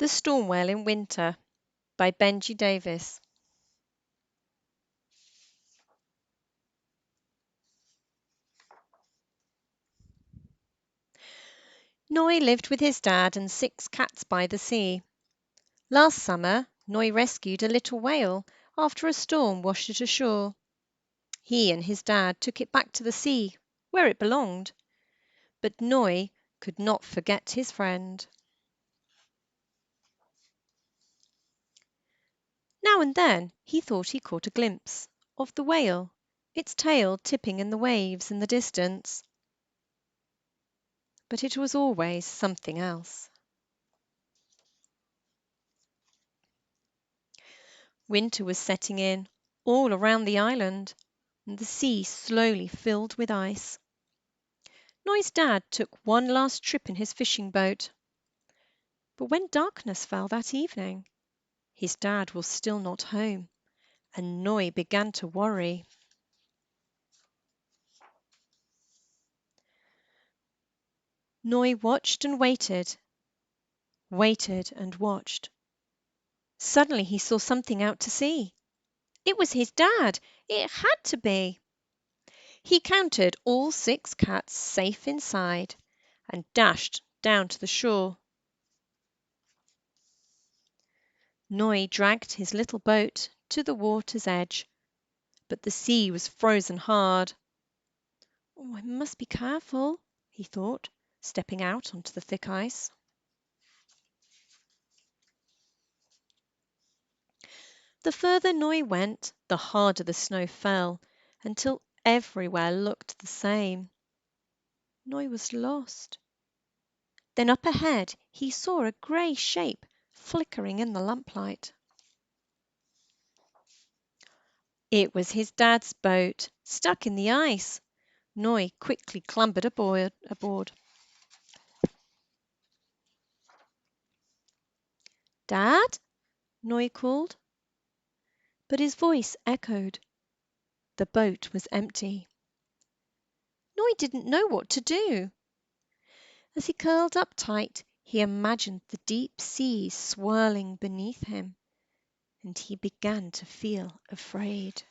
The Storm Whale in Winter by Benji Davis. Noi lived with his dad and 6 cats by the sea. Last summer, Noi rescued a little whale after a storm washed it ashore. He and his dad took it back to the sea, where it belonged. But Noi could not forget his friend. Now and then he thought he caught a glimpse of the whale, its tail tipping in the waves in the distance. But it was always something else. Winter was setting in all around the island, and the sea slowly filled with ice. Noi's dad took one last trip in his fishing boat. But when darkness fell that evening, his dad was still not home, and Noi began to worry. Noi watched and waited and watched. Suddenly he saw something out to sea. It was his dad. It had to be. He counted all 6 cats safe inside and dashed down to the shore. Noi dragged his little boat to the water's edge, but the sea was frozen hard. "Oh, I must be careful," he thought, stepping out onto the thick ice. The further Noi went, the harder the snow fell, until everywhere looked the same. Noi was lost. Then up ahead he saw a grey shape flickering in the lamplight. It was his dad's boat, stuck in the ice. Noi quickly clambered aboard. "Dad?" Noi called. But his voice echoed. The boat was empty. Noi didn't know what to do. As he curled up tight, he imagined the deep sea swirling beneath him, and he began to feel afraid.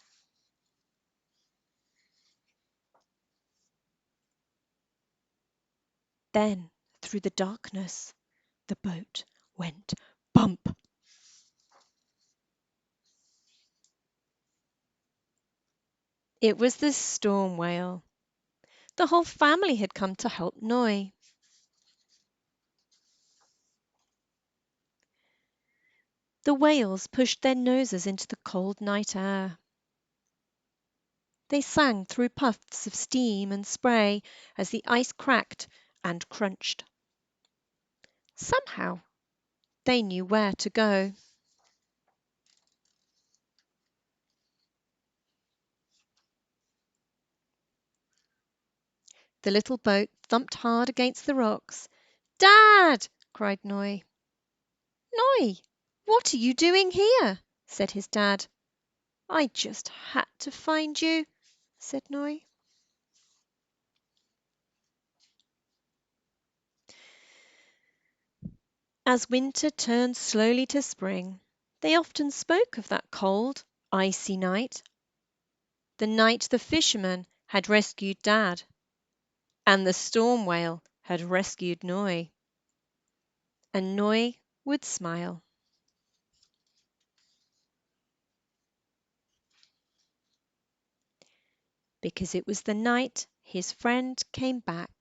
Then, through the darkness, the boat went bump. It was the Storm Whale. The whole family had come to help Noi. The whales pushed their noses into the cold night air. They sang through puffs of steam and spray as the ice cracked and crunched. Somehow they knew where to go. The little boat thumped hard against the rocks. "Dad!" cried Noi. "Noi, what are you doing here?" said his dad. "I just had to find you," said Noi. As winter turned slowly to spring, they often spoke of that cold, icy night. The night the fisherman had rescued Dad, and the Storm Whale had rescued Noi. And Noi would smile. Because it was the night his friend came back.